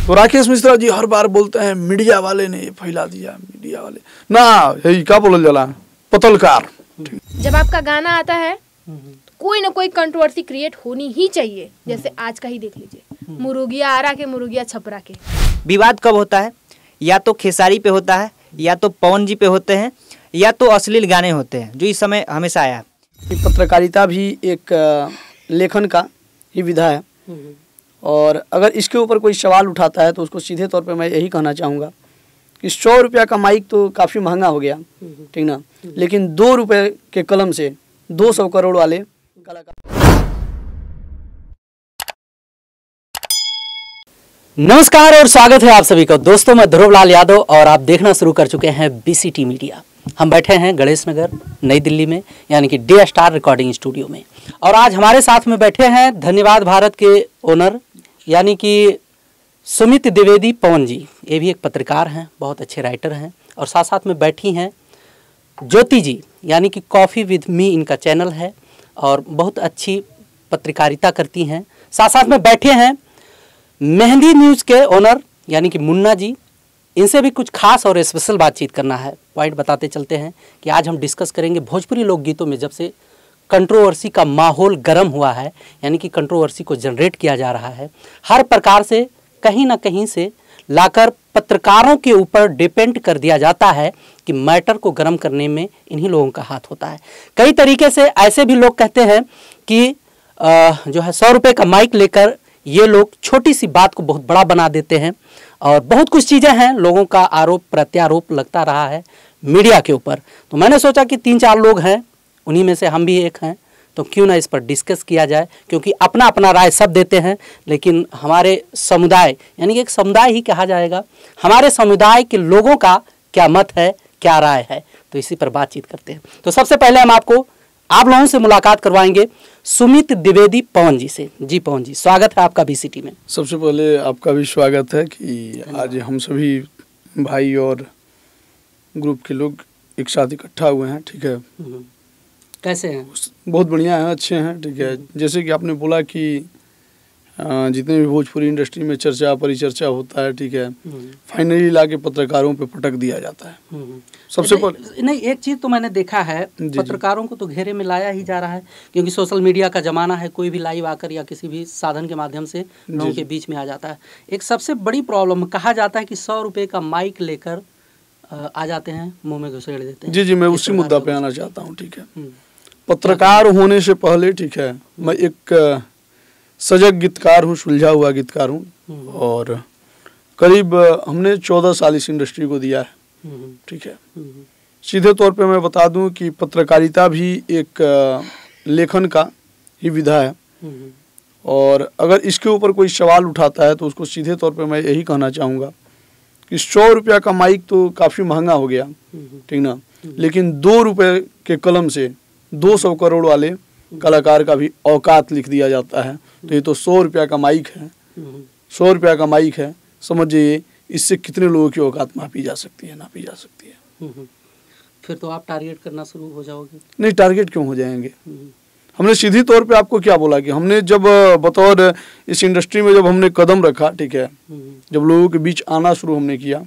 तो राकेश मिश्रा जी हर बार बोलते हैं मीडिया वाले ने ये फैला दिया, मीडिया वाले ना, यही क्या बोल जला पतलकार। जब आपका गाना आता है कोई ना कोई कंट्रोवर्सी क्रिएट होनी ही चाहिए। जैसे आज का ही देख लीजिए, मुर्गिया आरा के मुर्गिया छपरा के। विवाद कब होता है? या तो खेसारी पे होता है, या तो पवन जी पे होते हैं, या तो अश्लील गाने होते हैं, जो इस समय हमेशा आया है। पत्रकारिता भी एक लेखन का ही विधा है, और अगर इसके ऊपर कोई सवाल उठाता है तो उसको सीधे तौर पे मैं यही कहना चाहूँगा कि 100 रुपया का माइक तो काफ़ी महंगा हो गया, ठीक ना, लेकिन 2 रुपये के कलम से 200 करोड़ वाले कलाकार। नमस्कार और स्वागत है आप सभी को। दोस्तों, मैं ध्रुवलाल यादव और आप देखना शुरू कर चुके हैं बीसीटी मीडिया। हम बैठे हैं गणेश नगर नई दिल्ली में, यानी कि डे स्टार रिकॉर्डिंग स्टूडियो में, और आज हमारे साथ में बैठे हैं धन्यवाद भारत के ओनर यानी कि सुमित द्विवेदी पवन जी। ये भी एक पत्रकार हैं, बहुत अच्छे राइटर हैं, और साथ साथ में बैठी हैं ज्योति जी, यानी कि कॉफ़ी विद मी इनका चैनल है और बहुत अच्छी पत्रकारिता करती हैं। साथ साथ में बैठे हैं मेहंदी न्यूज़ के ओनर यानी कि मुन्ना जी। इनसे भी कुछ खास और स्पेशल बातचीत करना है। पॉइंट बताते चलते हैं कि आज हम डिस्कस करेंगे भोजपुरी लोकगीतों में जब से कंट्रोवर्सी का माहौल गर्म हुआ है, यानी कि कंट्रोवर्सी को जनरेट किया जा रहा है, हर प्रकार से कहीं ना कहीं से लाकर पत्रकारों के ऊपर डिपेंड कर दिया जाता है कि मैटर को गर्म करने में इन्हीं लोगों का हाथ होता है। कई तरीके से ऐसे भी लोग कहते हैं कि जो है 100 रुपये का माइक लेकर ये लोग छोटी सी बात को बहुत बड़ा बना देते हैं, और बहुत कुछ चीज़ें हैं। लोगों का आरोप प्रत्यारोप लगता रहा है मीडिया के ऊपर, तो मैंने सोचा कि 3-4 लोग हैं, उन्हीं में से हम भी एक हैं, तो क्यों ना इस पर डिस्कस किया जाए, क्योंकि अपना अपना राय सब देते हैं, लेकिन हमारे समुदाय यानी कि एक समुदाय ही कहा जाएगा, हमारे समुदाय के लोगों का क्या मत है, क्या राय है, तो इसी पर बातचीत करते हैं। तो सबसे पहले हम आप लोगों से मुलाकात करवाएंगे सुमित द्विवेदी पवन जी से। जी पवन जी, स्वागत है आपका बीसीटी में। सबसे पहले आपका भी स्वागत है कि आज हम सभी भाई और ग्रुप के लोग एक साथ इकट्ठा हुए हैं, ठीक है। कैसे हैं? बहुत बढ़िया हैं, अच्छे हैं, ठीक है। जैसे कि आपने बोला कि जितने भी भोजपुरी इंडस्ट्री में चर्चा परिचर्चा होता है, ठीक है, फाइनली लाके पत्रकारों पे पटक दिया जाता है। सबसे पहले नहीं, एक चीज़ तो मैंने देखा है, पत्रकारों को तो घेरे में लाया ही जा रहा है, क्योंकि सोशल मीडिया का ज़माना है, कोई भी लाइव आकर या किसी भी साधन के माध्यम से लोगों के बीच में आ जाता है। एक सबसे बड़ी प्रॉब्लम कहा जाता है कि 100 रुपये का माइक लेकर आ जाते हैं, मुँह में घुसेड़ देते हैं। जी, मैं उसी मुद्दा पे आना चाहता हूँ, ठीक है। पत्रकार होने से पहले, ठीक है, मैं एक सजग गीतकार हूँ, सुलझा हुआ गीतकार हूँ, और करीब हमने 14 साल इस इंडस्ट्री को दिया है, ठीक है। सीधे तौर पे मैं बता दूं कि पत्रकारिता भी एक लेखन का ही विधा है, और अगर इसके ऊपर कोई सवाल उठाता है तो उसको सीधे तौर पे मैं यही कहना चाहूँगा कि 100 रुपया का माइक तो काफ़ी महंगा हो गया, ठीक ना, लेकिन 2 रुपये के कलम से 200 करोड़ वाले कलाकार का भी औकात लिख दिया जाता है। तो ये तो 100 रुपया का माइक है, 100 रुपया का माइक है, समझिए इससे कितने लोगों की औकात नापी जा सकती है, नापी जा सकती है। फिर तो आप टारगेट करना शुरू हो जाओगे। नहीं, टारगेट क्यों हो जाएंगे? हमने सीधी तौर पे आपको क्या बोला कि हमने जब बतौर इस इंडस्ट्री में जब हमने कदम रखा, ठीक है, जब लोगों के बीच आना शुरू हमने किया,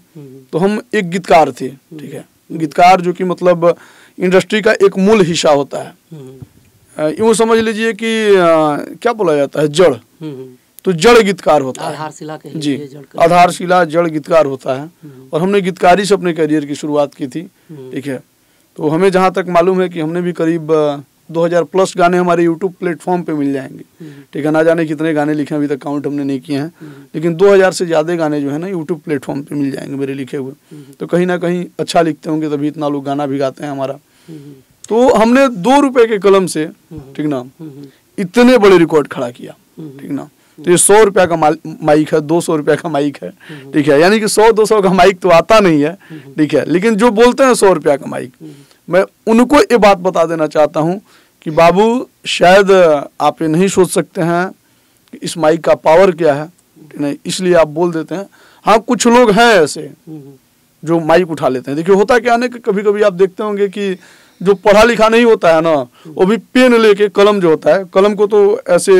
तो हम एक गीतकार थे, ठीक है। गीतकार जो कि मतलब इंडस्ट्री का एक मूल हिस्सा होता है। यूँ समझ लीजिए कि क्या बोला जाता है, जड़, तो जड़ गीतकार होता है, आधारशिला के जी, आधारशिला जड़ गीतकार होता है। और हमने गीतकारी से अपने करियर की शुरुआत की थी, ठीक है। तो हमें जहाँ तक मालूम है कि हमने भी करीब 2000 प्लस गाने हमारे यूट्यूब प्लेटफॉर्म पे मिल जाएंगे, ठीक है। ना जाने कितने गाने लिखे, अभी तक काउंट हमने नहीं किए हैं, लेकिन 2000 से ज़्यादा गाने जो है ना यूट्यूब प्लेटफॉर्म पे मिल जाएंगे मेरे लिखे हुए। तो कहीं ना कहीं अच्छा लिखते होंगे तभी इतना लोग गाना भी गाते हैं हमारा। तो हमने 2 रुपये के कलम से, ठीक ना, इतने बड़े रिकॉर्ड खड़ा किया, ठीक ना। तो ये 100 रुपया का माइक है, 200 रुपया का माइक है, ठीक है, यानी कि 100-200 का माइक तो आता नहीं है, ठीक है, लेकिन जो बोलते हैं 100 रुपया का माइक, मैं उनको ये बात बता देना चाहता हूँ कि बाबू शायद आप ये नहीं सोच सकते हैं कि इस माइक का पावर क्या है, नहीं, इसलिए आप बोल देते हैं। हाँ, कुछ लोग हैं ऐसे जो माइक उठा लेते हैं। देखिए होता क्या है, कभी कभी आप देखते होंगे कि जो पढ़ा लिखा नहीं होता है ना, वो भी पेन लेके, कलम जो होता है, कलम को तो ऐसे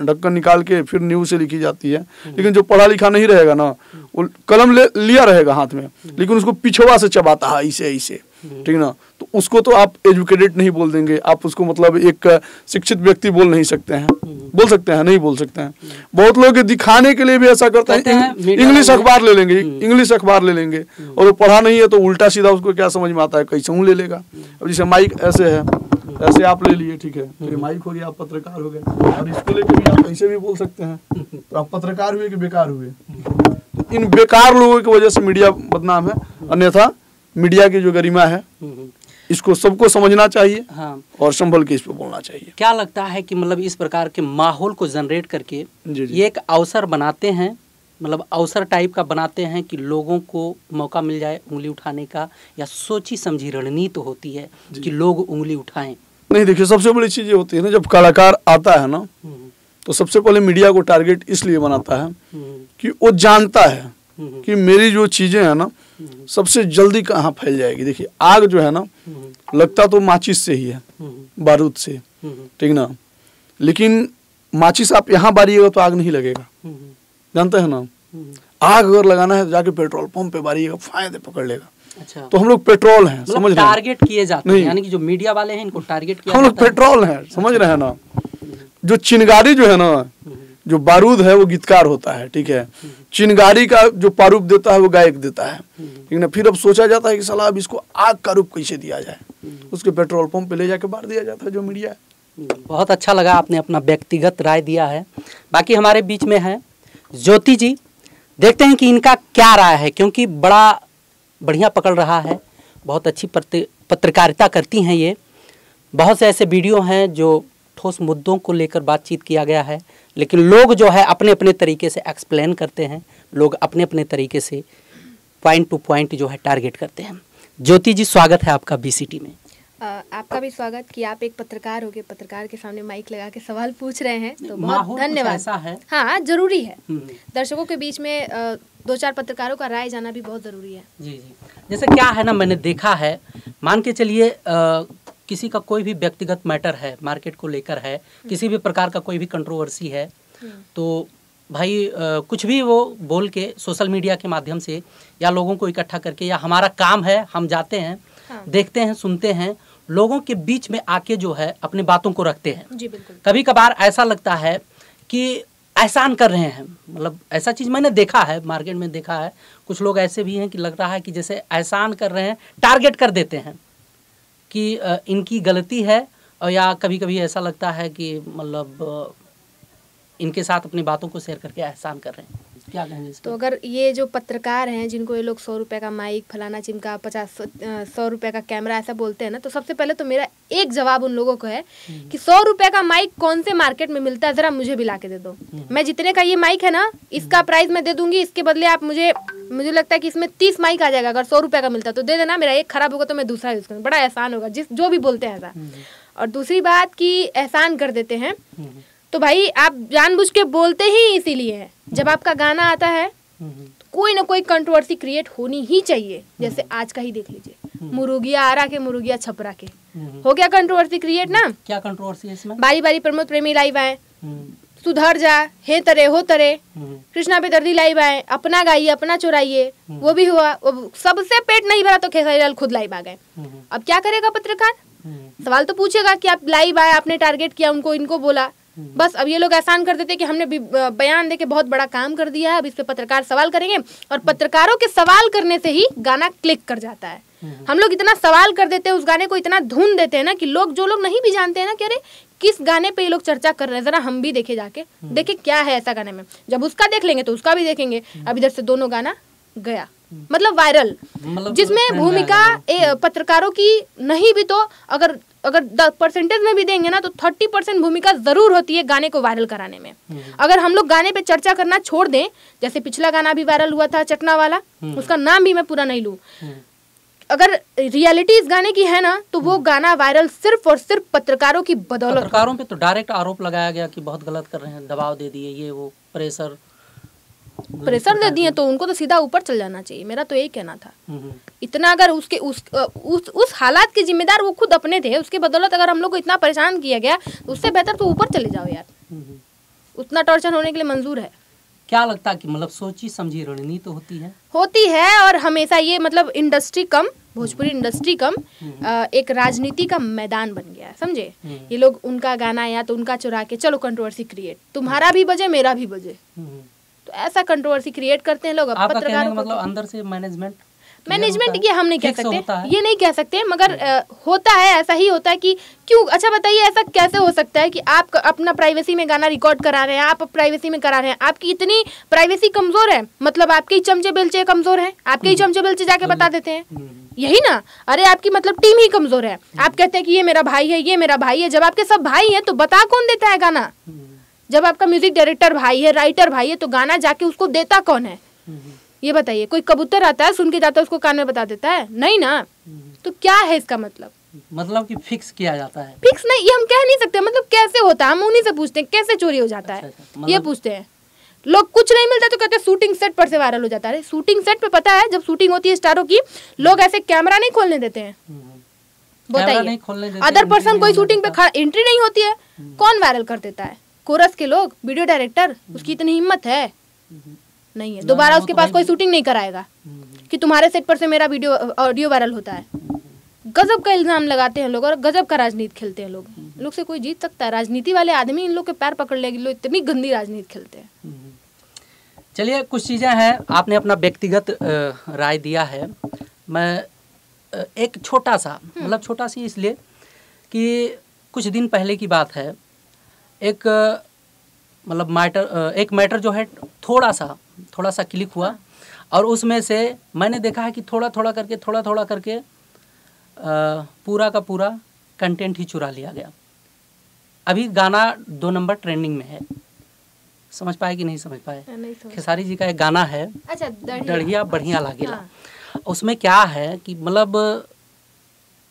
ढक्कन निकाल के फिर नींव से लिखी जाती है, लेकिन जो पढ़ा लिखा नहीं रहेगा ना, वो कलम लिया रहेगा हाथ में, लेकिन उसको पिछवा से चबाता है ऐसे ऐसे, ठीक ना, तो उसको तो आप एजुकेटेड नहीं बोल देंगे, आप उसको मतलब एक शिक्षित व्यक्ति बोल नहीं सकते हैं। बोल सकते हैं? नहीं बोल सकते हैं। बहुत लोग दिखाने के लिए भी ऐसा करते हैं, इंग्लिश अखबार ले लेंगे, इंग्लिश अखबार ले लेंगे, और वो पढ़ा नहीं है तो उल्टा सीधा उसको क्या समझ में आता है, कैसे ले लेगा। अब जैसे माइक ऐसे है, ऐसे आप ले लिए, ठीक है, तो ये माइक हो गया, आप पत्रकार हो गए, और इसको लेकर भी आप कैसे भी बोल सकते हैं, तो आप पत्रकार हुए कि बेकार हुए। तो इन बेकार लोगों की वजह से मीडिया बदनाम है, अन्यथा मीडिया की जो गरिमा है इसको सबको समझना चाहिए। हाँ। और संभल के इस पे बोलना चाहिए। क्या लगता है कि मतलब इस प्रकार के माहौल को जनरेट करके जी जी। ये एक अवसर बनाते हैं, मतलब अवसर टाइप का बनाते हैं कि लोगों को मौका मिल जाए उंगली उठाने का, या सोची समझी रणनीति होती है कि लोग उंगली उठाएं? नहीं, देखिए, सबसे बड़ी चीज ये होती है ना, जब कलाकार आता है ना, तो सबसे पहले मीडिया को टारगेट इसलिए बनाता है कि वो जानता है कि मेरी जो चीजें हैं ना सबसे जल्दी कहाँ फैल जाएगी। देखिए, आग जो है ना लगता तो माचिस से ही है, बारूद से, ठीक ना, लेकिन माचिस आप यहाँ बारिएगा तो आग नहीं लगेगा, जानते हैं ना। आग अगर लगाना है तो जाके पेट्रोल पंप पे बारिएगा, फायदे पकड़ लेगा। अच्छा, तो हम लोग पेट्रोल हैं, मतलब समझ रहे हैं? टारगेट किए जाते हैं, यानी कि जो मीडिया वाले हैं इनको टारगेट किया हम लोग जाता है। पेट्रोल हैं, समझ रहे हैं ना। जो चिनगारी जो है ना, जो बारूद है वो गीतकार होता है, ठीक है, चिनगारी का जो पारूप देता है वो गायक देता है, ठीक ना। फिर अब सोचा जाता है कि साला अब इसको आग का रूप कैसे दिया जाए, उसके पेट्रोल पंप पे ले जाके बार दिया जाता है जो मीडिया है। बहुत अच्छा लगा, आपने अपना व्यक्तिगत राय दिया है। बाकी हमारे बीच में है ज्योति जी, देखते हैं कि इनका क्या राय है, क्योंकि बड़ा बढ़िया पकड़ रहा है, बहुत अच्छी पत्रकारिता करती हैं ये। बहुत से ऐसे वीडियो हैं जो ठोस मुद्दों को लेकर बातचीत किया गया है, लेकिन लोग जो है अपने अपने तरीके से एक्सप्लेन करते हैं, लोग अपने अपने तरीके से पॉइंट टू पॉइंट जो है टारगेट करते हैं। ज्योति जी, स्वागत है आपका बीसीटी में। आपका भी स्वागत कि आप एक पत्रकार हो गए, पत्रकार के सामने माइक लगा के सवाल पूछ रहे हैं, तो बहुत माहौल कुछ धन्यवाद। ऐसा है। हाँ, जरूरी है, दर्शकों के बीच में दो चार पत्रकारों का राय जाना भी बहुत जरूरी है। जी जी, जैसे क्या है ना, मैंने देखा है, मान के चलिए किसी का कोई भी व्यक्तिगत मैटर है, मार्केट को लेकर है, किसी भी प्रकार का कोई भी कंट्रोवर्सी है, तो भाई कुछ भी वो बोल के सोशल मीडिया के माध्यम से या लोगों को इकट्ठा करके, या हमारा काम है, हम जाते हैं, देखते हैं, सुनते हैं, लोगों के बीच में आके जो है अपनी बातों को रखते हैं। जी बिल्कुल। कभी कभार ऐसा लगता है कि एहसान कर रहे हैं, मतलब ऐसा चीज़ मैंने देखा है, मार्केट में देखा है, कुछ लोग ऐसे भी हैं कि लग रहा है कि जैसे एहसान कर रहे हैं, टारगेट कर देते हैं कि इनकी गलती है, और या कभी कभी ऐसा लगता है कि मतलब इनके साथ अपनी बातों को शेयर करके एहसान कर रहे हैं। क्या कहेंगे इस पर? तो अगर ये जो पत्रकार हैं जिनको ये लोग 100 रुपए का माइक, फलाना चिमका, 100 रुपए का कैमरा ऐसा बोलते हैं ना, तो सबसे पहले तो मेरा एक जवाब उन लोगों को है कि 100 रुपए का माइक कौन से मार्केट में मिलता है, जरा मुझे भी ला के दे दो। मैं जितने का ये माइक है ना, इसका प्राइस मैं दे दूंगी, इसके बदले आप मुझे लगता है कि इसमें 30 माइक आ जाएगा। अगर 100 रुपए का मिलता है तो दे देना, मेरा एक खराब होगा तो मैं दूसरा यूज करूँगा, बड़ा एहसान होगा, जो भी बोलते हैं ऐसा। और दूसरी बात कि एहसान कर देते हैं, तो भाई आप जानबूझ के बोलते ही इसीलिए है। जब आपका गाना आता है कोई ना कोई कंट्रोवर्सी क्रिएट होनी ही चाहिए। जैसे आज का ही देख लीजिए, मुर्गिया आरा के मुर्गिया छपरा के, हो गया कंट्रोवर्सी क्रिएट ना। क्या कंट्रोवर्सी है इसमें? बारी बारी प्रमोद प्रेमी लाइव आए, सुधर जा, हे तरे हो तरे, कृष्णा पे दर्दी लाइव आए, अपना गाइए अपना चुराइए, वो भी हुआ। सबसे पेट नहीं भरा तो खेसारी लाल खुद लाइव आ गए। अब क्या करेगा पत्रकार? सवाल तो पूछेगा कि आप लाइव आए, आपने टारगेट किया उनको, इनको बोला, बस। अब ये लोग एहसान कर देते कि हमने बयान देके बहुत बड़ा काम कर दिया है, अब इस पे पत्रकार सवाल करेंगे, और पत्रकारों के सवाल करने से ही गाना क्लिक कर जाता है। हम लोग इतना सवाल कर देते हैं, उस गाने को इतना धुन देते हैं ना कि लोग, जो लोग नहीं भी जानते हैं ना कि अरे किस गाने पे ये लोग चर्चा कर रहे हैं, जरा हम भी देखे जाके, देखे क्या है ऐसा गाने में। जब उसका देख लेंगे तो उसका भी देखेंगे। अब इधर से दोनों गाना गया, मतलब वायरल, जिसमें भूमिका पत्रकारों की नहीं भी तो अगर 10% में भी देंगे ना, तो 30% भूमिका जरूर होती है गाने को वायरल कराने में। अगर हम लोग गाने पे चर्चा करना छोड़ दें, जैसे पिछला गाना भी वायरल हुआ था चटना वाला, उसका नाम भी मैं पूरा नहीं लूं, अगर रियलिटी इस गाने की है ना, तो वो गाना वायरल सिर्फ और सिर्फ पत्रकारों की बदौलत। पत्रकारों पे तो डायरेक्ट आरोप लगाया गया कि बहुत गलत कर रहे हैं, दबाव दे दिए, ये वो प्रेशर। प्रेशर दे दिए तो उनको तो सीधा ऊपर चल जाना चाहिए, मेरा तो यही कहना था। इतना अगर उसके उस हालात के जिम्मेदार वो खुद अपने थे, उसके बदौलत अगर हम लोग को इतना परेशान किया गया तो उससे बेहतर तो ऊपर चले जाओ यार, उतना टॉर्चर होने के लिए मंजूर है। क्या लगता है कि मतलब सोची समझी रणनीति होती है और हमेशा ये मतलब इंडस्ट्री कम, भोजपुरी इंडस्ट्री कम एक राजनीति का मैदान बन गया है, समझे। ये लोग उनका गाना या तो उनका चुरा के चलो कंट्रोवर्सी क्रिएट, तुम्हारा भी बजे मेरा भी बजे, तो ऐसा कंट्रोवर्सी क्रिएट करते हैं लोग। अब पत्रकारों मतलब अंदर से मैनेजमेंट ये हम नहीं कह सकते, ये नहीं कह सकते, मगर होता है, ऐसा ही होता है कि क्यों। अच्छा बताइए ऐसा कैसे हो सकता है कि आप अपना प्राइवेसी में गाना रिकॉर्ड करा रहे हैं, आप प्राइवेसी में करा रहे हैं, आपकी इतनी प्राइवेसी कमजोर है, मतलब आपके ही चमचे बेलचे कमजोर हैं, आपके ही चमचे बेलचे जाके बता देते हैं, यही ना। अरे आपकी मतलब टीम ही कमजोर है, आप कहते हैं कि ये मेरा भाई है, ये मेरा भाई है, जब आपके सब भाई है तो बता कौन देता है गाना। जब आपका म्यूजिक डायरेक्टर भाई है, राइटर भाई है, तो गाना जाके उसको देता कौन है, ये बताइए। कोई कबूतर आता है सुन के जाता है उसको कान में बता देता है, नहीं ना। तो क्या है इसका मतलब कि फिक्स किया जाता है? फिक्स नहीं, ये हम कह नहीं सकते, मतलब कैसे होता है, हम उन्हीं से पूछते हैं कैसे चोरी हो जाता है, ये पूछते हैं लोग। कुछ नहीं मिलता तो कहते हैं शूटिंग सेट पर से वायरल हो जाता है। शूटिंग सेट पे पता है जब शूटिंग होती है स्टारों की, लोग ऐसे कैमरा नहीं खोलने देते हैं, बताइए। अदर पर्सन कोई शूटिंग पे एंट्री नहीं होती है, कौन वायरल कर देता है? कोरस के लोग, वीडियो डायरेक्टर, उसकी इतनी हिम्मत है नहीं है, दोबारा उसके पास कोई शूटिंग नहीं कराएगा कि तुम्हारे सेट पर से मेरा वीडियो ऑडियो वायरल होता है। गजब का इल्जाम लगाते हैं लोग और गजब का राजनीति खेलते हैं लोग। लोग से कोई जीत सकता है? राजनीति वाले आदमी इन लोग के पैर पकड़ लेगी, लोग इतनी गंदी राजनीति खेलते हैं। चलिए, कुछ चीज़ें हैं, आपने अपना व्यक्तिगत राय दिया है। मैं एक छोटा सा, मतलब छोटा सी इसलिए कि कुछ दिन पहले की बात है, एक मतलब एक मैटर जो है थोड़ा सा क्लिक हुआ और उसमें से मैंने देखा है कि थोड़ा थोड़ा करके पूरा का पूरा कंटेंट ही चुरा लिया गया। अभी गाना 2 नंबर ट्रेंडिंग में है, समझ पाए कि नहीं समझ पाए? खेसारी जी का एक गाना है, अच्छा, दढ़िया बढ़िया लागेला। उसमें क्या है कि मतलब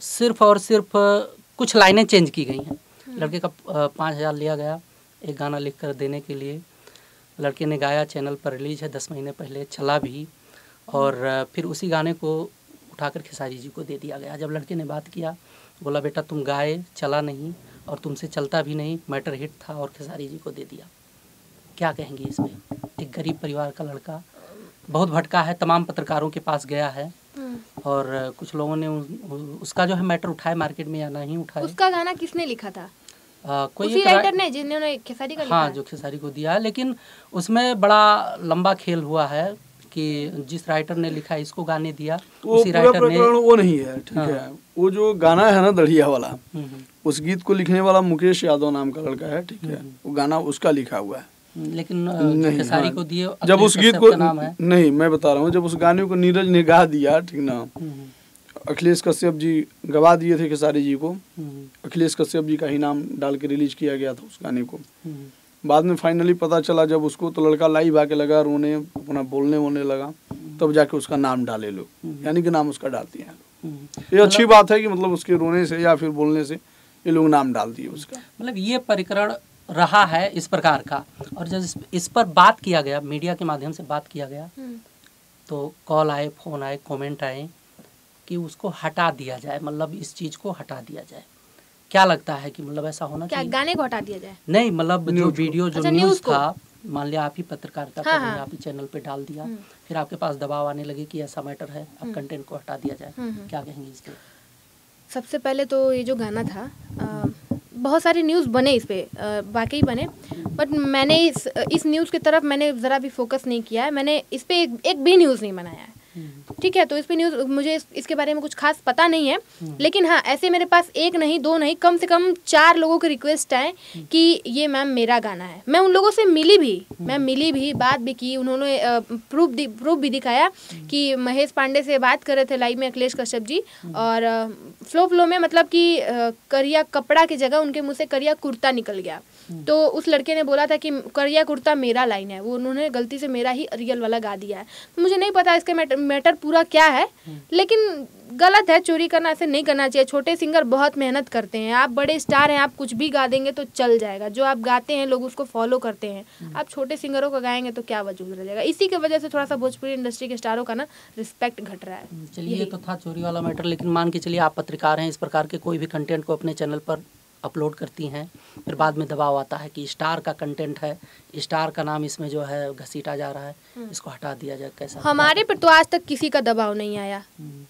सिर्फ और सिर्फ कुछ लाइनें चेंज की गई हैं। लड़के का 5,000 लिया गया एक गाना लिख कर देने के लिए। लड़के ने गाया, चैनल पर रिलीज है 10 महीने पहले, चला भी, और फिर उसी गाने को उठाकर खेसारी जी को दे दिया गया। जब लड़के ने बात किया, बोला बेटा तुम गाए, चला नहीं और तुमसे चलता भी नहीं, मैटर हिट था और खेसारी जी को दे दिया। क्या कहेंगे इसमें? एक गरीब परिवार का लड़का बहुत भटका है, तमाम पत्रकारों के पास गया है और कुछ लोगों ने उसका जो है मैटर उठाया मार्केट में या नहीं उठाया। उसका गाना किसने लिखा था? कोई उसी राइटर ने जिन्होंने खेसारी का लिखा। हाँ, जो खेसारी को दिया है, लेकिन उसमें बड़ा लंबा खेल हुआ है कि जिस राइटर ने लिखा है इसको गाने दिया, उसी राइटर ने। वो नहीं है, ठीक है। वो जो गाना है ना दढ़िया वाला, उस गीत को लिखने वाला मुकेश यादव नाम का लड़का है, ठीक है। वो गाना उसका लिखा हुआ है, लेकिन खेसारी को दिए जब उस गीत को नहीं, मैं बता रहा हूँ, जब उस गाने को नीरज ने गा दिया, ठीक ना, अखिलेश कश्यप जी गवा दिए थे खेसारी जी को, अखिलेश कश्यप जी का ही नाम डाल के रिलीज किया गया था उस गाने को। बाद में फाइनली पता चला जब उसको, तो लड़का लाइव आके लगा रोने, अपना बोलने लगा, तब जाके उसका नाम डाले लोग, यानी कि नाम उसका डाल दिया। ये अच्छी बात है कि मतलब उसके रोने से या फिर बोलने से ये लोग नाम डाल दिए उसका। मतलब ये प्रकरण रहा है इस प्रकार का, और जब इस पर बात किया गया, मीडिया के माध्यम से बात किया गया, तो कॉल आए, फोन आए, कमेंट आए कि उसको हटा दिया जाए, मतलब इस चीज़ को हटा दिया जाए। क्या लगता है कि मतलब ऐसा होना चाहिए? क्या गाने को हटा दिया जाए? नहीं, मतलब जो वीडियो, जो न्यूज़ था, मान लिया आप ही पत्रकारिता कर रहे हैं, आप ही चैनल पे डाल दिया, फिर आपके पास दबाव आने लगे कि ऐसा मैटर है, अब कंटेंट को हटा दिया जाए, क्या कहेंगे इस पे? सबसे पहले तो ये जो गाना था, बहुत सारे न्यूज़ बने इस पे, वाकई बने, बट मैंने इस न्यूज़ की तरफ मैंने ज़रा भी फोकस नहीं किया है। मैंने इस पे एक भी न्यूज़ नहीं बनाया है, ठीक है। तो इस पे न्यूज़ मुझे इसके बारे में कुछ खास पता नहीं है, लेकिन हाँ, ऐसे मेरे पास 1 नहीं 2 नहीं, कम से कम 4 लोगों की रिक्वेस्ट है कि ये मैम मेरा गाना है। मैं उन लोगों से मिली भी, बात भी की, उन्होंने प्रूफ भी दिखाया कि महेश पांडे से बात कर रहे थे लाइव में अखिलेश कश्यप जी, और फ्लो में मतलब कि करिया कपड़ा की जगह उनके मुंह से करिया कुर्ता निकल गया। तो उस लड़के ने बोला था कि करिया कुर्ता मेरा लाइन है, वो उन्होंने गलती से मेरा ही रियल वाला गा दिया है। तो मुझे नहीं पता इसका मैटर पूरा क्या है, लेकिन गलत है चोरी करना, ऐसे नहीं करना चाहिए। छोटे सिंगर बहुत मेहनत करते हैं, आप बड़े स्टार हैं, आप कुछ भी गा देंगे तो चल जाएगा, जो आप गाते हैं लोग उसको फॉलो करते हैं। आप छोटे सिंगरों को गाएंगे तो क्या वजूद रह जाएगा। इसी की वजह से थोड़ा सा भोजपुरी इंडस्ट्री के स्टारों का ना रिस्पेक्ट घट रहा है। चलिए ये तो था चोरी वाला मैटर, लेकिन मान के चलिए आप पत्रकार हैं, इस प्रकार के कोई भी कंटेंट को अपने चैनल पर अपलोड करती हैं, फिर बाद में दबाव आता है कि स्टार का कंटेंट है, स्टार का नाम इसमें जो है घसीटा जा रहा है, इसको हटा दिया जाए, कैसा? हमारे पर तो आज तक किसी का दबाव नहीं आया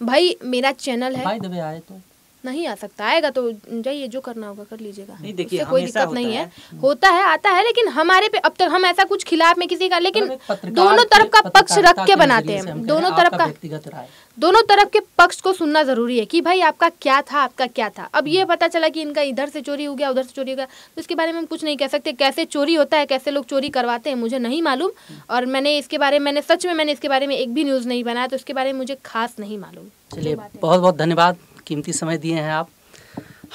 भाई, मेरा चैनल है। भाई दबे आए तो नहीं आ सकता, आएगा तो जाइए, जो करना होगा कर लीजिएगा, नहीं, देखिए, उससे कोई हमेशा दिक्कत होता नहीं है। है। होता है, आता है, लेकिन हमारे पे अब तक हम ऐसा कुछ खिलाफ में किसी का, लेकिन मतलब एक पत्रकार दोनों तरफ का के- पक्ष रख पत्रकारिता के के बनाते नजरिए से हैं। हम कह दोनों रहे हैं, तरफ आपका का, व्यक्तिगत राय। दोनों तरफ के पक्ष को सुनना जरूरी है कि भाई आपका क्या था, आपका क्या था। अब ये पता चला कि इनका इधर से चोरी हो गया, उधर से चोरी हो गया, तो इसके बारे में हम कुछ नहीं कह सकते। कैसे चोरी होता है, कैसे लोग चोरी करवाते हैं, मुझे नहीं मालूम। और मैंने इसके बारे में सच में मैंने इसके बारे में एक भी न्यूज़ नहीं बनाया, तो इसके बारे में मुझे खास नहीं मालूम। चलिए बहुत बहुत धन्यवाद, कीमती समय दिए हैं आप।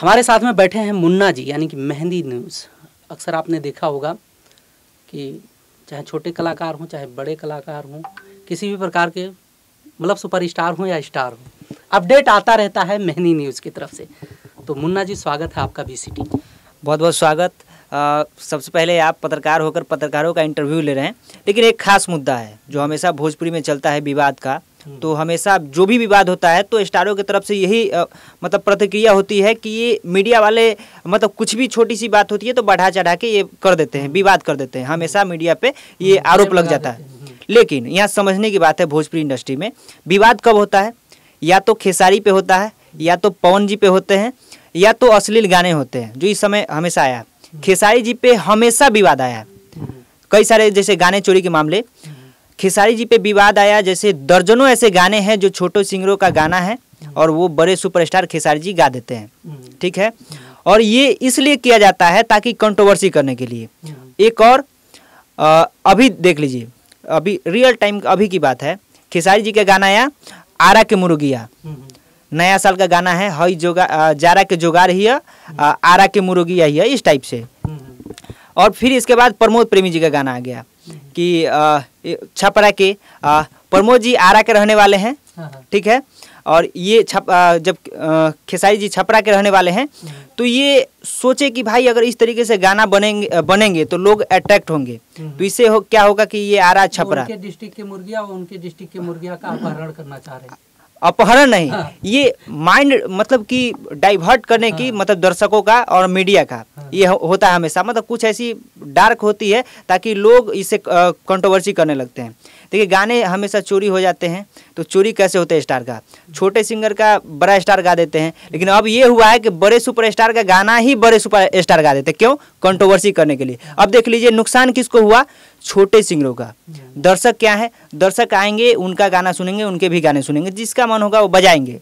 हमारे साथ में बैठे हैं मुन्ना जी, यानी कि मेहंदी न्यूज़। अक्सर आपने देखा होगा कि चाहे छोटे कलाकार हों चाहे बड़े कलाकार हों, किसी भी प्रकार के मतलब सुपरस्टार हों या स्टार हों, अपडेट आता रहता है मेहंदी न्यूज़ की तरफ से। तो मुन्ना जी स्वागत है आपका बीसीटी। बहुत बहुत स्वागत। सबसे पहले आप पत्रकार होकर पत्रकारों का इंटरव्यू ले रहे हैं, लेकिन एक खास मुद्दा है जो हमेशा भोजपुरी में चलता है, विवाद का। तो हमेशा जो भी विवाद होता है तो स्टारों की तरफ से यही मतलब प्रतिक्रिया होती है कि ये मीडिया वाले मतलब कुछ भी छोटी सी बात होती है तो बढ़ा चढ़ा के ये कर देते हैं, विवाद कर देते हैं, हमेशा मीडिया पे ये आरोप लग जाता है। लेकिन यहाँ समझने की बात है, भोजपुरी इंडस्ट्री में विवाद कब होता है? या तो खेसारी पे होता है, या तो पवन जी पे होते हैं, या तो अश्लील गाने होते हैं, जो इस समय हमेशा आया। खेसारी जी पे हमेशा विवाद आया है, कई सारे जैसे गाने चोरी के मामले, खेसारी जी पे विवाद आया। जैसे दर्जनों ऐसे गाने हैं जो छोटे सिंगरों का गाना है और वो बड़े सुपरस्टार खेसारी जी गा देते हैं, ठीक है। और ये इसलिए किया जाता है ताकि कंट्रोवर्सी करने के लिए। एक और अभी देख लीजिए, अभी रियल टाइम अभी की बात है, खेसारी जी का गाना आया आरा के मुर्गिया, नया साल का गाना है, हई जोगा जारा के जोगार ही आरा के मुर्गिया ही, इस टाइप से। और फिर इसके बाद प्रमोद प्रेमी जी का गाना आ गया कि छपरा के प्रमोद जी आरा के रहने वाले हैं, ठीक है। और ये जब खेसारी जी छपरा के रहने वाले हैं, तो ये सोचे कि भाई अगर इस तरीके से गाना बनेंगे तो लोग अट्रैक्ट होंगे, तो इससे क्या होगा कि ये आरा छपरा उनके डिस्ट्रिक्ट के मुर्गिया और उनके डिस्ट्रिक्ट के मुर्गिया का अपहरण करना चाह रहे हैं। अपहरण नहीं, ये माइंड मतलब कि डाइवर्ट करने की मतलब दर्शकों का और मीडिया का ये होता है हमेशा। मतलब कुछ ऐसी डार्क होती है ताकि लोग इससे कंट्रोवर्सी करने लगते हैं। देखिए गाने हमेशा चोरी हो जाते हैं, तो चोरी कैसे होता है स्टार का? छोटे सिंगर का बड़ा स्टार गा देते हैं, लेकिन अब ये हुआ है कि बड़े सुपरस्टार का गाना ही बड़े सुपरस्टार गा देते हैं। क्यों? कंट्रोवर्सी करने के लिए। अब देख लीजिए नुकसान किसको हुआ? छोटे सिंगरों का। दर्शक क्या है? दर्शक आएंगे, उनका गाना सुनेंगे, उनके भी गाने सुनेंगे, जिसका मन होगा वो बजाएंगे,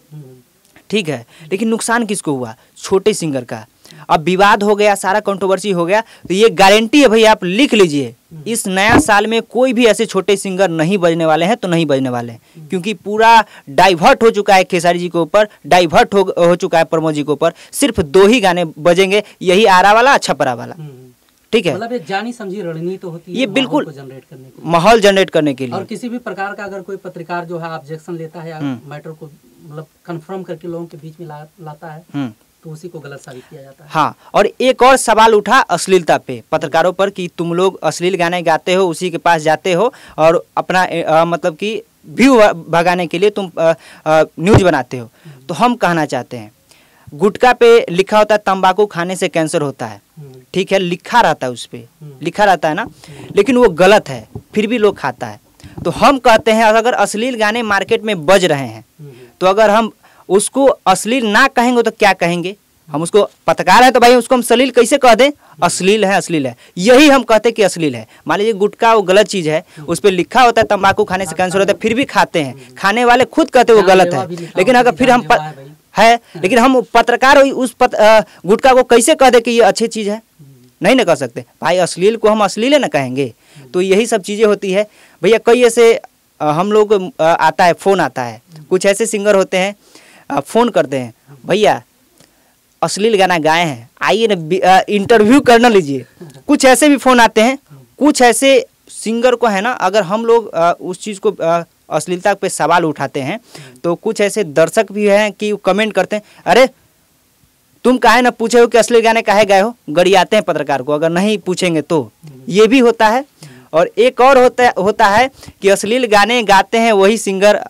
ठीक है। लेकिन नुकसान किसको हुआ? छोटे सिंगर का। अब विवाद हो गया, सारा कंट्रोवर्सी हो गया, तो ये गारंटी है भाई, आप लिख लीजिए, इस नया साल में कोई भी ऐसे छोटे सिंगर नहीं बजने वाले हैं, तो नहीं बजने वाले हैं, क्योंकि पूरा डाइवर्ट हो चुका है खेसारी जी के ऊपर, डाइवर्ट हो चुका है प्रमोद जी के ऊपर। सिर्फ 2 ही गाने बजेंगे, यही आरा वाला, छपरा वाला, ठीक है। मतलब एक जानी समझी रणनीति होती है ये बिल्कुल जनरेट करने के लिए, माहौल जनरेट करने के लिए। और किसी भी प्रकार का अगर कोई पत्रकार जो है ऑब्जेक्शन लेता है या मैटर को मतलब कंफर्म करके लोगों के बीच में लाता है, तो उसी को गलत साबित किया जाता है। हाँ, और एक और सवाल उठा अश्लीलता पे पत्रकारों पर कि तुम लोग अश्लील गाने गाते हो, उसी के पास जाते हो और अपना मतलब कि व्यू भगाने के लिए तुम न्यूज बनाते हो। तो हम कहना चाहते हैं, गुटखा पे लिखा होता है तंबाकू खाने से कैंसर होता है, ठीक है, लिखा रहता है, उस पे लिखा रहता है ना, लेकिन वो गलत है, फिर भी लोग खाता है। तो हम कहते हैं अगर अश्लील गाने मार्केट में बज रहे हैं, तो अगर हम उसको अश्लील ना कहेंगे तो क्या कहेंगे? हम उसको पत्रकार है तो भाई उसको हम अश्लील कैसे कह दें? अश्लील है, अश्लील है, यही हम कहते हैं कि अश्लील है। मान लीजिए गुटखा वो गलत चीज़ है, उस पर लिखा होता है तंबाकू खाने से कैंसर होता है, फिर भी खाते हैं, खाने वाले खुद कहते हैं वो गलत है। लेकिन अगर फिर हम लेकिन हम पत्रकार उस गुटखा को कैसे कह दे कि ये अच्छी चीज़ है? नहीं ना कह सकते भाई, अश्लील को हम अश्लील ना कहेंगे। तो यही सब चीज़ें होती है भैया। कई ऐसे हम लोग आता है, फ़ोन आता है, कुछ ऐसे सिंगर होते हैं फ़ोन करते हैं, भैया अश्लील गाना गाए हैं, आइए ना इंटरव्यू करना लीजिए। कुछ ऐसे भी फ़ोन आते हैं, कुछ ऐसे सिंगर को है ना, अगर हम लोग उस चीज़ को अश्लीलता पे सवाल उठाते हैं, तो कुछ ऐसे दर्शक भी हैं कि कमेंट करते हैं, अरे तुम काहे ना पूछे हो कि अश्लील गाने काहे गाए हो, गरियाते हैं पत्रकार को अगर नहीं पूछेंगे तो। ये भी होता है। और एक और होता है कि अश्लील गाने गाते हैं वही सिंगर,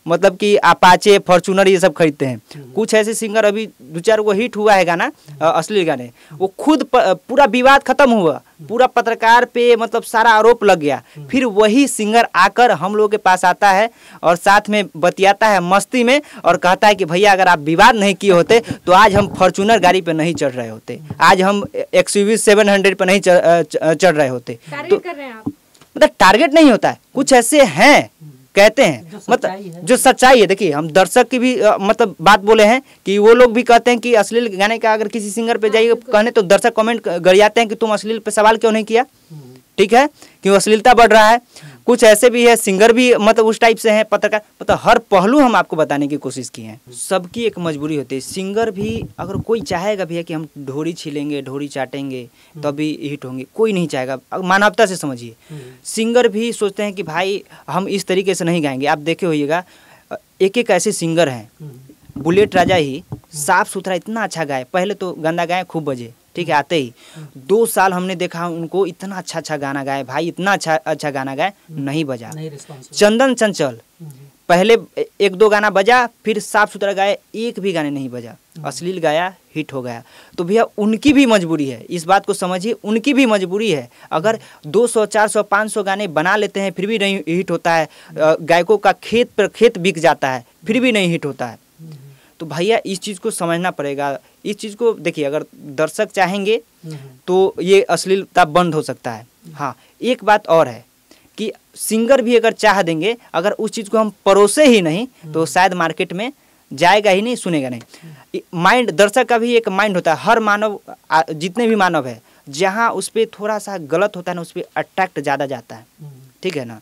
मतलब कि अपाचे, फॉर्चूनर ये सब खरीदते हैं। कुछ ऐसे सिंगर अभी 2-4 को हिट हुआ है गाना, अश्लील गाने, वो खुद पूरा विवाद खत्म हुआ, पूरा पत्रकार पे मतलब सारा आरोप लग गया, फिर वही सिंगर आकर हम लोगों के पास आता है और साथ में बतियाता है मस्ती में और कहता है कि भैया अगर आप विवाद नहीं किए होते तो आज हम फॉर्चूनर गाड़ी पे नहीं चढ़ रहे होते, आज हम XUV 700 पे नहीं चढ़ रहे होते। तो कर रहे हैं आप, मतलब टारगेट नहीं होता है, कुछ ऐसे हैं कहते हैं, मतलब जो सच्चाई है। देखिए हम दर्शक की भी मतलब बात बोले हैं कि वो लोग भी कहते हैं कि अश्लील गाने का अगर किसी सिंगर पे जाइए कहने तो दर्शक कमेंट गरियाते हैं कि तुम अश्लील पे सवाल क्यों नहीं किया, ठीक है, क्यों अश्लीलता बढ़ रहा है। कुछ ऐसे भी है सिंगर भी मतलब उस टाइप से हैं, पत्रकार, मतलब हर पहलू हम आपको बताने की कोशिश की है। सबकी एक मजबूरी होती है, सिंगर भी अगर कोई चाहेगा भी है कि हम ढोरी छीलेंगे, ढोरी चाटेंगे तभी हिट होंगे, कोई नहीं चाहेगा। मानवता से समझिए, सिंगर भी सोचते हैं कि भाई हम इस तरीके से नहीं गाएंगे। आप देखे होइएगा एक एक ऐसे सिंगर हैं, बुलेट राजा ही साफ सुथरा इतना अच्छा गाए, पहले तो गंदा गाए खूब बजे, ठीक है, आते ही 2 साल हमने देखा उनको इतना अच्छा गाना गाए भाई, इतना अच्छा गाना गाए, नहीं बजा। चंदन चंचल पहले 1-2 गाना बजा, फिर साफ सुथरा गाए, एक भी गाने नहीं बजा, अश्लील गाया, हिट हो गया। तो भैया उनकी भी मजबूरी है, इस बात को समझिए, उनकी भी मजबूरी है। अगर 200, 400, 500 गाने बना लेते हैं फिर भी नहीं हिट होता है, गायकों का खेत पर खेत बिक जाता है फिर भी नहीं हिट होता है। तो भैया इस चीज़ को समझना पड़ेगा। इस चीज़ को देखिए, अगर दर्शक चाहेंगे तो ये अश्लीलता बंद हो सकता है। हाँ, एक बात और है कि सिंगर भी अगर चाह देंगे, अगर उस चीज़ को हम परोसे ही नहीं तो शायद मार्केट में जाएगा ही नहीं, सुनेगा नहीं। माइंड, दर्शक का भी एक माइंड होता है, हर मानव, जितने भी मानव है, जहाँ उस पर थोड़ा सा गलत होता है ना उस पर अट्रैक्ट ज़्यादा जाता है, ठीक है ना,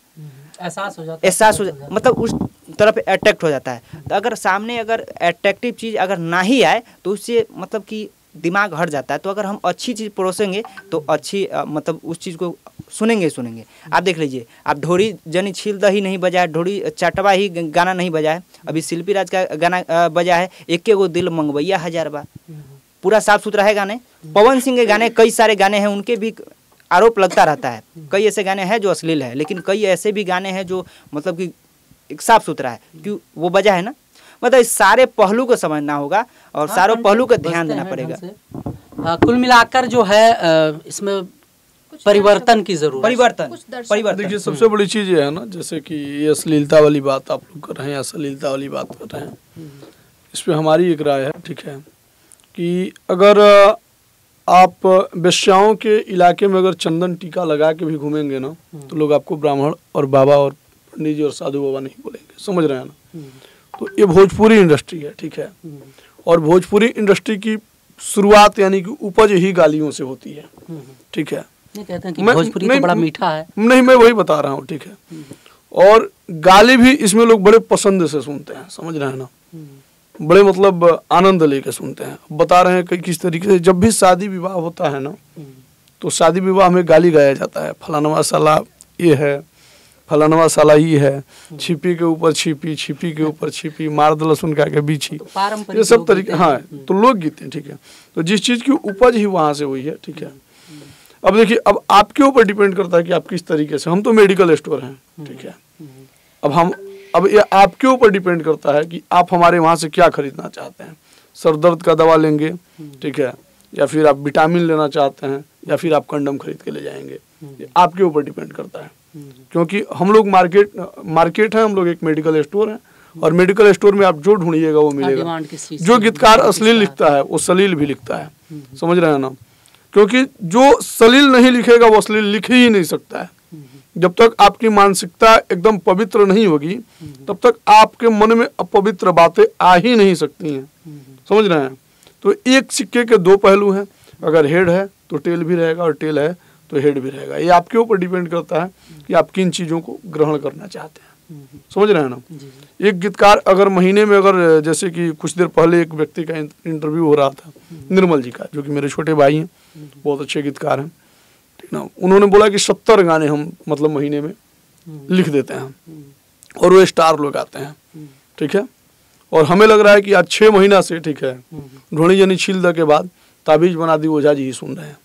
एहसास हो जाता, मतलब उस तरफ अट्रैक्ट हो जाता है। तो अगर सामने अगर अट्रैक्टिव चीज़ अगर ना ही आए तो उससे मतलब कि दिमाग हट जाता है। तो अगर हम अच्छी चीज़ परोसेंगे तो अच्छी मतलब उस चीज़ को सुनेंगे। आप देख लीजिए, आप ढोरी जनी छील दही नहीं बजाए, ढोरी चटवा ही गाना नहीं बजाए, अभी शिल्पी राज का गाना बजा है, एके गो दिल मंगवैया 1000 बार, पूरा साफ सुथरा है गाने। पवन सिंह के गाने, कई सारे गाने हैं उनके भी आरोप लगता रहता है, कई ऐसे गाने हैं जो अश्लील है, लेकिन कई ऐसे भी गाने हैं जो मतलब कि एक साफ सुथरा है, क्यों वो वजह है ना। मतलब इस सारे पहलू को समझना होगा और सारों पहलू का ध्यान देना पड़ेगा। कुल मिलाकर जो है इसमें परिवर्तन की जरूरत, परिवर्तन। देखिए सबसे बड़ी चीज़ ये है ना, जैसे कि ये अश्लीलता वाली बात आप लोग कर रहे हैं, अश्लीलता वाली बात कर रहे हैं, इस पर हमारी एक राय है, ठीक है, कि अगर आप वेश्याओं के इलाके में अगर चंदन टीका लगा के भी घूमेंगे ना तो लोग आपको ब्राह्मण और बाबा और पंडित जी और साधु बाबा नहीं बोलेंगे, समझ रहे हैं ना। तो ये भोजपुरी इंडस्ट्री है, ठीक है, और भोजपुरी इंडस्ट्री की शुरुआत यानी कि उपज ही गालियों से होती है, ठीक है। कहते हैं कि भोजपुरी तो बड़ा मीठा है, नहीं, मैं वही बता रहा हूँ, ठीक है, और गाली भी इसमें लोग बड़े पसंद से सुनते हैं, समझ रहे हैं ना, बड़े मतलब आनंद लेके सुनते हैं। बता रहे हैं कि किस तरीके से जब भी शादी विवाह होता है ना तो शादी विवाह में गाली गाया जाता है, फलानवा साला ये है, फलानवा साला ये है, छिपी के ऊपर छिपी, छिपी के ऊपर छिपी, मार दल सुन के बीछी, ये सब तरीके, हाँ, तो लोकगीत हैं, ठीक है। तो जिस चीज़ की उपज ही वहाँ से हुई है, ठीक है। अब देखिए, अब आपके ऊपर डिपेंड करता है कि आप किस तरीके से, हम तो मेडिकल स्टोर हैं, ठीक है, अब ये आपके ऊपर डिपेंड करता है कि आप हमारे वहाँ से क्या खरीदना चाहते हैं। सर दर्द का दवा लेंगे, ठीक है, या फिर आप विटामिन लेना चाहते हैं, या फिर आप कंडम खरीद के ले जाएंगे, ये आपके ऊपर डिपेंड करता है। क्योंकि हम लोग मार्केट है, हम लोग एक मेडिकल स्टोर है, और मेडिकल स्टोर में आप जो ढूंढिएगा वो मिलेगा। जो गीतकार अश्लील लिखता है वो सलील भी लिखता है, समझ रहे हैं ना, क्योंकि जो सलील नहीं लिखेगा वो अश्लील लिख ही नहीं सकता है। जब तक आपकी मानसिकता एकदम पवित्र नहीं होगी तब तक आपके मन में अपवित्र बातें आ ही नहीं सकती हैं, समझ रहे हैं। तो एक सिक्के के 2 पहलू हैं, अगर हेड है तो टेल भी रहेगा और टेल है तो हेड भी रहेगा। ये आपके ऊपर डिपेंड करता है कि आप किन चीज़ों को ग्रहण करना चाहते हैं, समझ रहे हैं ना। एक गीतकार अगर महीने में, अगर जैसे कि कुछ देर पहले एक व्यक्ति का इंटरव्यू हो रहा था, निर्मल जी का, जो कि मेरे छोटे भाई हैं, बहुत अच्छे गीतकार हैं, ठीक ना। उन्होंने बोला कि 70 गाने हम मतलब महीने में लिख देते हैं, और वो स्टार लोग आते हैं, ठीक है। और हमें लग रहा है कि आज 6 महीना से, ठीक है, ढोणी जनी छील के बाद ताबीज बना दी ओझा जी ही सुन रहे हैं,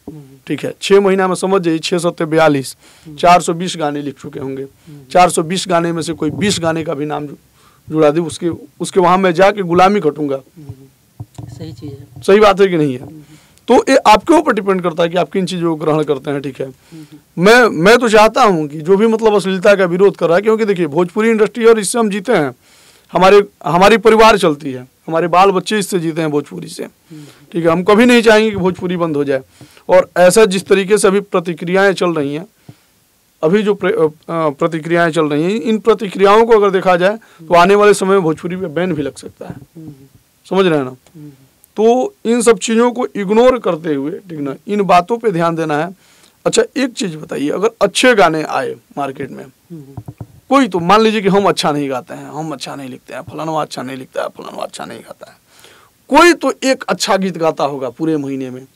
ठीक है। 6 महीना में समझ जाइए 642 420 गाने लिख चुके होंगे। 420 गाने में से कोई 20 गाने का भी नाम जुड़ा दी, उसके वहाँ मैं जाके गुलामी कटूंगा। सही चीज़ है, सही बात है कि नहीं है? तो ये आपके ऊपर डिपेंड करता है कि आप किन चीज़ों को ग्रहण करते हैं, ठीक है। मैं तो चाहता हूँ कि जो भी मतलब अश्लीलता का विरोध कर रहा है, क्योंकि देखिए भोजपुरी इंडस्ट्री और इससे हम जीते हैं, हमारी परिवार चलती है, हमारे बाल बच्चे इससे जीते हैं भोजपुरी से, ठीक है। हम कभी नहीं चाहेंगे कि भोजपुरी बंद हो जाए। और ऐसा जिस तरीके से अभी प्रतिक्रियाएं चल रही हैं, अभी जो प्रतिक्रियाएं चल रही हैं, इन प्रतिक्रियाओं को अगर देखा जाए तो आने वाले समय में भोजपुरी पे बैन भी लग सकता है, समझ रहे हैं ना। तो इन सब चीज़ों को इग्नोर करते हुए, ठीक ना, इन बातों पे ध्यान देना है। अच्छा एक चीज़ बताइए, अगर अच्छे गाने आए मार्केट में, कोई तो मान लीजिए कि हम अच्छा नहीं गाते हैं, हम अच्छा नहीं लिखते हैं, फलाना अच्छा नहीं लिखता है, फलाना अच्छा नहीं गाता है, कोई तो एक अच्छा गीत गाता होगा पूरे महीने में।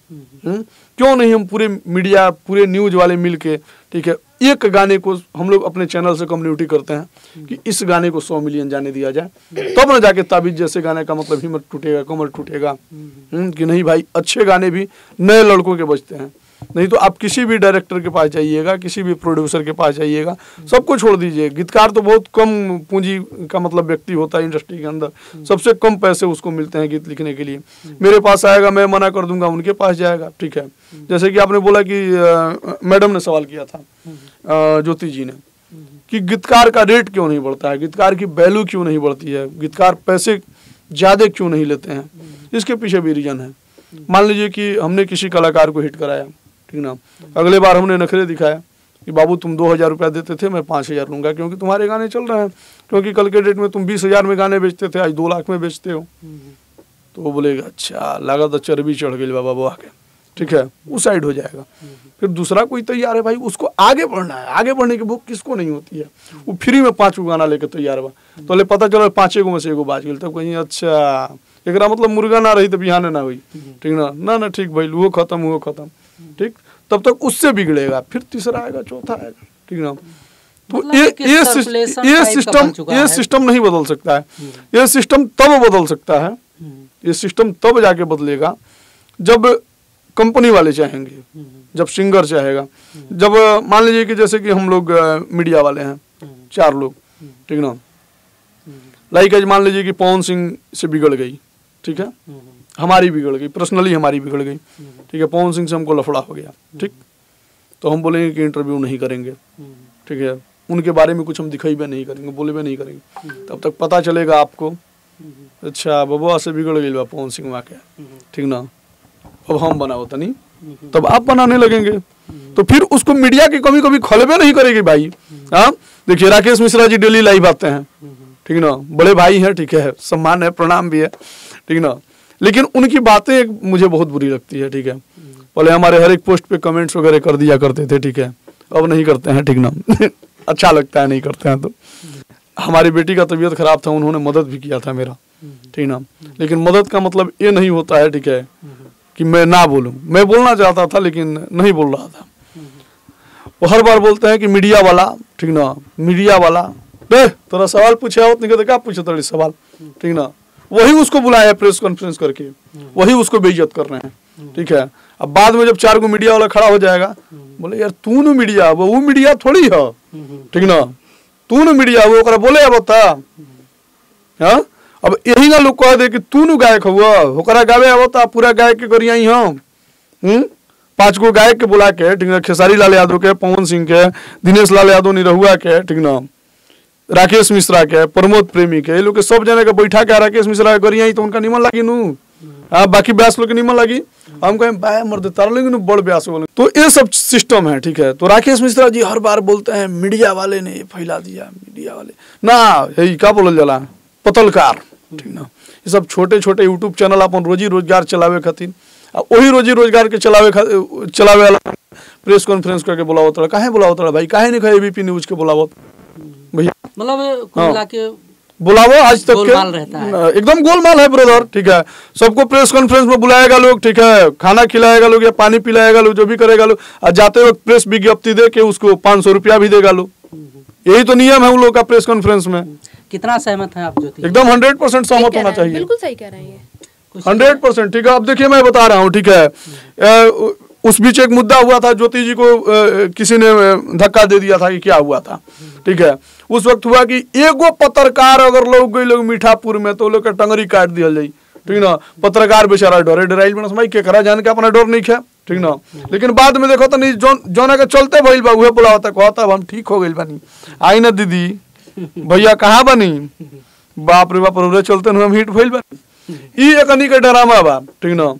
क्यों नहीं हम पूरे मीडिया, पूरे न्यूज वाले मिल के, ठीक है, एक गाने को हम लोग अपने चैनल से कम्युनिटी करते हैं कि इस गाने को 100 मिलियन जाने दिया जाए, तब ना जाके ताबीज जैसे गाने का मतलब हिम्मत टूटेगा, कमर टूटेगा कि नहीं भाई अच्छे गाने भी नए लड़कों के बजते हैं। नहीं तो आप किसी भी डायरेक्टर के पास जाइएगा, किसी भी प्रोड्यूसर के पास जाइएगा, सबको छोड़ दीजिए। गीतकार तो बहुत कम पूंजी का मतलब व्यक्ति होता है इंडस्ट्री के अंदर, सबसे कम पैसे उसको मिलते हैं गीत लिखने के लिए। मेरे पास आएगा, मैं मना कर दूंगा, उनके पास जाएगा, ठीक है। जैसे कि आपने बोला कि मैडम ने सवाल किया था, ज्योति जी ने, कि गीतकार का रेट क्यों नहीं बढ़ता है, गीतकार की वैल्यू क्यों नहीं बढ़ती है, गीतकार पैसे ज़्यादा क्यों नहीं लेते हैं। इसके पीछे भी रीजन है। मान लीजिए कि हमने किसी कलाकार को हिट कराया, ठीक ना, अगले बार हमने नखरे दिखाया कि बाबू तुम 2000 रुपया देते थे, मैं 5000 लूँगा, क्योंकि तुम्हारे गाने चल रहे हैं, क्योंकि कल के डेट में तुम 20,000 में गाने बेचते थे, आज 2 लाख में बेचते हो। तो वो बोलेगा अच्छा लगा तो चर्बी चढ़ गई बाबा वो आके, ठीक है, उस साइड हो जाएगा। फिर दूसरा कोई तैयार है भाई, उसको आगे बढ़ना है, आगे बढ़ने की भूख किसको नहीं होती है। वो फ्री में 5 गाना लेके तैयार हुआ, तो ले पता चला 5 में से एगो बाज गई, तब कहीं अच्छा एकरा मतलब मुर्गा ना रही तो बिहाने ना हुई, ठीक ना, ना ठीक भाई, वो खत्म, ठीक। तब तक उससे बिगड़ेगा, फिर तीसरा आएगा, चौथा आएगा, ठीक ना। तो ये सिस्टम नहीं बदल सकता है। ये सिस्टम तब बदल सकता है, ये सिस्टम तब जाके बदलेगा जब कंपनी वाले चाहेंगे, जब सिंगर चाहेगा, जब मान लीजिए कि जैसे कि हम लोग मीडिया वाले हैं 4 लोग, ठीक ना, लाइक आज मान लीजिए कि पवन सिंह से बिगड़ गई, ठीक है, हमारी बिगड़ गई, पर्सनली हमारी बिगड़ गई, ठीक है, पवन सिंह से हमको लफड़ा हो गया, ठीक, तो हम बोलेंगे कि इंटरव्यू नहीं करेंगे, ठीक है, उनके बारे में कुछ हम दिखाई भी नहीं करेंगे, बोले भी नहीं करेंगे। तब तक पता चलेगा आपको, अच्छा बबुआ से बिगड़ गई बा पवन सिंह के, ठीक ना, अब हम बना होता नहीं, तब आप बनाने लगेंगे। तो फिर उसको मीडिया की कभी कभी खलबे नहीं करेगी भाई। हाँ देखिए राकेश मिश्रा जी डेली लाइव आते हैं, ठीक ना, बड़े भाई हैं, ठीक है, सम्मान है, प्रणाम भी है, ठीक ना, लेकिन उनकी बातें मुझे बहुत बुरी लगती है, ठीक है। पहले हमारे हर एक पोस्ट पे कमेंट्स वगैरह कर दिया करते थे, ठीक है, अब नहीं करते हैं, ठीक ना अच्छा लगता है नहीं करते हैं। तो हमारी बेटी का तबीयत खराब था, उन्होंने मदद भी किया था मेरा, ठीक ना, लेकिन मदद का मतलब ये नहीं होता है, ठीक है, कि मैं ना बोलूं। मैं बोलना चाहता था लेकिन नहीं बोल रहा था। वो हर बार बोलते हैं कि मीडिया वाला, ठीक ना, मीडिया वाला दे तोरा सवाल पूछे हो तो क्या पूछे तेरे सवाल, ठीक ना, वही उसको बुलाया प्रेस कॉन्फ्रेंस करके, वही उसको बेइज्जत कर रहे हैं, ठीक है। अब बाद में जब 4 गो मीडिया वाला खड़ा हो जाएगा, बोले यार तू न मीडिया, वो मीडिया थोड़ी है, ठीक ना, तू न मीडिया, वो ओकरा बोले बता। हाँ अब यही ना लोग कह दे कि तू न गायक हुआ, ओकरा गावे आवता, पूरा गायक के करिया ही हम 5 गो गायक के बुला के, ठीक ना, खेसारी लाल यादव के, पवन सिंह के, दिनेश लाल यादव निरहुआ के, ठीक ना, राकेश मिश्रा के, प्रमोद प्रेमी के, ये लोग के सब जने के बैठा के राकेश मिश्रा के करिया ही तो उनका निमन लगी नू। हाँ बाकी ब्यास लोग के निमन लगी, हम कहें बाय मर्द तार लेंगे बड़ ब्यास बोले। तो ये सब सिस्टम है, ठीक है। तो राकेश मिश्रा जी हर बार बोलते हैं मीडिया वाले ने फैला दिया, मीडिया वाले ना, यही क्या बोल जाला पतलकार, ठीक ना, ये सब छोटे छोटे यूट्यूब चैनल अपन रोजी रोजगार चलावे खातिर, वही रोजी रोजगार के चलावे वाला प्रेस कॉन्फ्रेंस करके बुलावत रहा। काहे बुलावत रहा भाई, काहे नहीं कहे एबीपी न्यूज के बुलावत भैया, मतलब कुल मिला के बुलावो आज तक के रहता है। एकदम गोलमाल है ब्रदर, ठीक है। सबको प्रेस कॉन्फ्रेंस में बुलाएगा लोग, ठीक है, खाना खिलाएगा लोग या पानी पिलाएगा लोग, जो भी करेगा लोग, और जाते वक्त प्रेस विज्ञप्ति दे के उसको 500 रुपया भी देगा लोग, यही तो नियम है उन लोग का प्रेस कॉन्फ्रेंस में। कितना सहमत हैं आप ज्योति? एकदम 100% सहमत होना चाहिए, बिल्कुल सही कह रहे हैं ये। 100%। ठीक है, अब देखिए मैं बता रहा हूँ, ठीक है, उस बीच एक मुद्दा हुआ था, ज्योति जी को किसी ने धक्का दे दिया था कि क्या हुआ था, ठीक है। उस वक्त हुआ कि एगो पत्रकार अगर लोग मीठापुर में तो लोग का टंगरी काट दिया जाए, ठीक ना। पत्रकार बेचारा डरे डराइल बना भाई के करा जान के अपना डर नहीं है, ठीक ना। लेकिन बाद में देखो तो नहीं जोना के चलते भइल बा उहे बोला होता, कहता हम ठीक हो गइल बानी, आई ना दीदी भैया कहाँ बनी, बाप रे बाप रे चलते हम हिट भइल बानी। ई एकनी के ड्रामा बा, ठीक ना।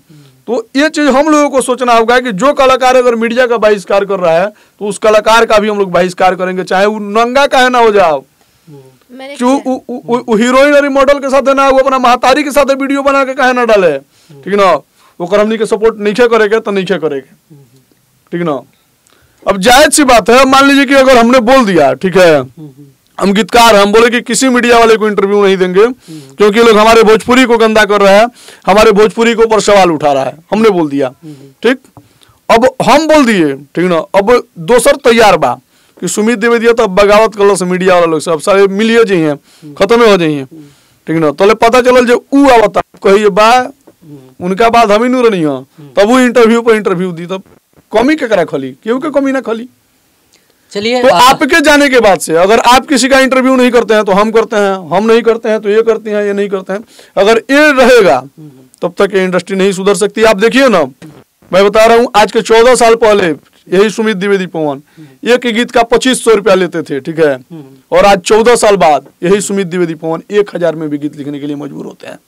तो ये चीज हम लोगों को सोचना होगा कि जो कलाकार अगर मीडिया का बहिष्कार कर रहा है तो उस कलाकार का भी हम लोग बहिष्कार करेंगे, चाहे वो नंगा काहे ना हो जाओ। हीरोइन और मॉडल के साथ ना, वो अपना महतारी के साथ वीडियो बना के काहे ना डाले, ठीक ना। वो हमनी के सपोर्ट नहीं करेगा तो नहीं करेगा, ठीक ना। अब जायज सी बात है, मान लीजिए कि अगर हमने बोल दिया, ठीक है, हम गीतकार, हम बोले कि किसी मीडिया वाले को इंटरव्यू नहीं देंगे क्योंकि लोग हमारे भोजपुरी को गंदा कर रहा है, हमारे भोजपुरी के ऊपर सवाल उठा रहा है, हमने बोल दिया, ठीक। अब हम बोल दिए, ठीक ना। अब दोसर तैयार बा कि सुमित द्विवेदी तो बगावत कर से मीडिया वाला लोग सब सारे मिलिए जाइए, खत्म हो जाइए, ठीक ना। तो पता चलल जो ऊ आवता कहिए बा उनका बाद हम ही नूर नहीं हो, तब वो इंटरव्यू पर इंटरव्यू दी, तब कमी केकरा खली, केहू के कमी ना खली। चलिए, तो आपके जाने के बाद से अगर आप किसी का इंटरव्यू नहीं करते हैं तो हम करते हैं, हम नहीं करते हैं तो ये करते हैं, ये नहीं करते हैं, अगर ये रहेगा तब तक ये इंडस्ट्री नहीं सुधर सकती। आप देखिए ना, मैं बता रहा हूँ, आज के 14 साल पहले यही सुमित द्विवेदी पवन एक गीत का 2500 रुपया लेते थे, ठीक है, और आज 14 साल बाद यही सुमित द्विवेदी पवन 1000 में भी गीत लिखने के लिए मजबूर होते हैं।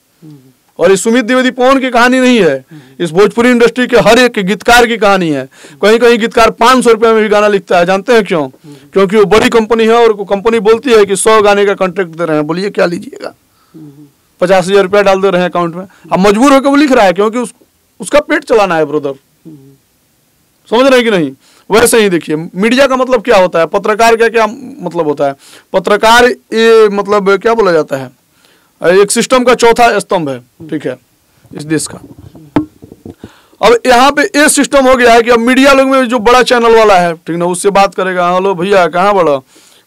और इस सुमित द्विवेदी पवन की कहानी नहीं है, इस भोजपुरी इंडस्ट्री के हर एक गीतकार की कहानी है। कहीं कहीं गीतकार 500 रुपए में भी गाना लिखता है, जानते हैं क्यों? क्योंकि वो बड़ी कंपनी है और कंपनी बोलती है कि 100 गाने का कॉन्ट्रैक्ट दे रहे हैं, बोलिए क्या लीजिएगा, 50,000 रुपया डाल दे रहे हैं अकाउंट में। अब मजबूर होकर वो लिख रहा है क्योंकि उसका पेट चलाना है ब्रदर, समझ रहे हैं कि नहीं? वैसे ही देखिए, मीडिया का मतलब क्या होता है, पत्रकार का क्या मतलब होता है? पत्रकार ये मतलब क्या बोला जाता है, एक सिस्टम का चौथा स्तंभ है, ठीक है, इस देश का। अब यहाँ पे ये सिस्टम हो गया है कि अब मीडिया लोग में जो बड़ा चैनल वाला है, ठीक ना, उससे बात करेगा, हेलो भैया कहाँ बड़ा,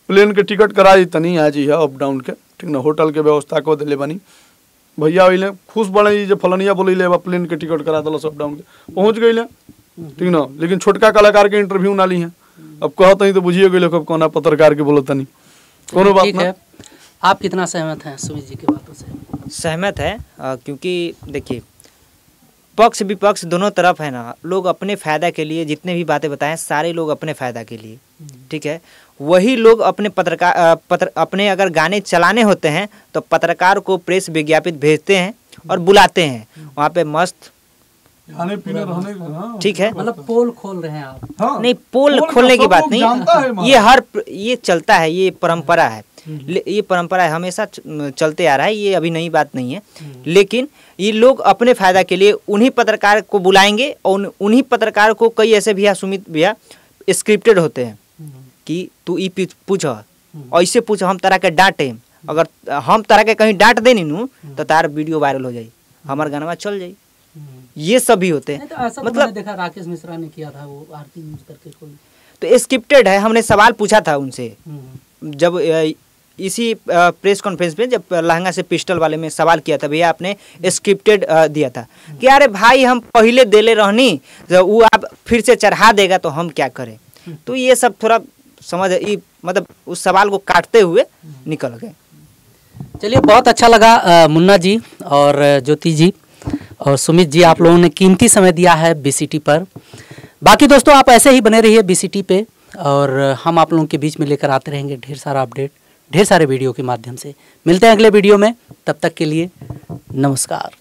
प्लेन के टिकट करा दी तनी आज ही है अप डाउन के, ठीक ना, होटल के व्यवस्था को दिले बनी भैया, वही खुश बड़े जो फलनिया बोले ले प्लेन के टिकट करा दल अप डाउन के, पहुँच गई, ठीक ना। लेकिन छोटका कलाकार के इंटरव्यू ना ली है, अब कहते नहीं तो बुझिए गई लोग कौन पत्रकार के बोलता नहीं, कोनो बात ना। आप कितना सहमत हैं सुमित जी की बातों से? सहमत है, क्योंकि देखिए पक्ष विपक्ष दोनों तरफ है ना, लोग अपने फ़ायदा के लिए जितने भी बातें बताएं सारे लोग अपने फ़ायदा के लिए, ठीक है। वही लोग अपने अपने अगर गाने चलाने होते हैं तो पत्रकार को प्रेस विज्ञापित भेजते हैं और बुलाते हैं, वहाँ पे मस्त खाने पीने रहने, ठीक है, मतलब पोल खोल रहे हैं आप? हाँ, नहीं, पोल खोलने की बात नहीं, ये चलता है, ये परंपरा है, ये परंपरा है, हमेशा चलते आ रहा है, ये अभी नई बात नहीं है। लेकिन ये लोग अपने फायदा के लिए उन्हीं पत्रकार को बुलाएंगे और उन्हीं पत्रकार को कई ऐसे भैया सुमित भैया स्क्रिप्टेड होते हैं कि तू ई पूछ, ऐसे पूछ, हम तरह के डांटे, अगर हम तरह के कहीं डांट दे नहीं तो तार वीडियो वायरल हो जाए, हमार गाना चल जाए, ये सब भी होते हैं। तो मतलब देखा राकेश मिश्रा ने किया था वो आरती न्यूज़ करके, कोई तो स्क्रिप्टेड है। हमने सवाल पूछा था उनसे जब इसी प्रेस कॉन्फ्रेंस में, जब लहंगा से पिस्टल वाले में सवाल किया था, भैया आपने स्क्रिप्टेड दिया था कि अरे भाई हम पहले देले रहनी, जब वो आप फिर से चढ़ा देगा तो हम क्या करें। तो ये सब थोड़ा समझ मतलब उस सवाल को काटते हुए निकल गए। चलिए, बहुत अच्छा लगा मुन्ना जी और ज्योति जी और सुमित जी, आप लोगों ने कीमती समय दिया है बीसीटी पर। बाकी दोस्तों आप ऐसे ही बने रहिए बीसीटी पे, और हम आप लोगों के बीच में लेकर आते रहेंगे ढेर सारा अपडेट, ढेर सारे वीडियो के माध्यम से। मिलते हैं अगले वीडियो में, तब तक के लिए नमस्कार।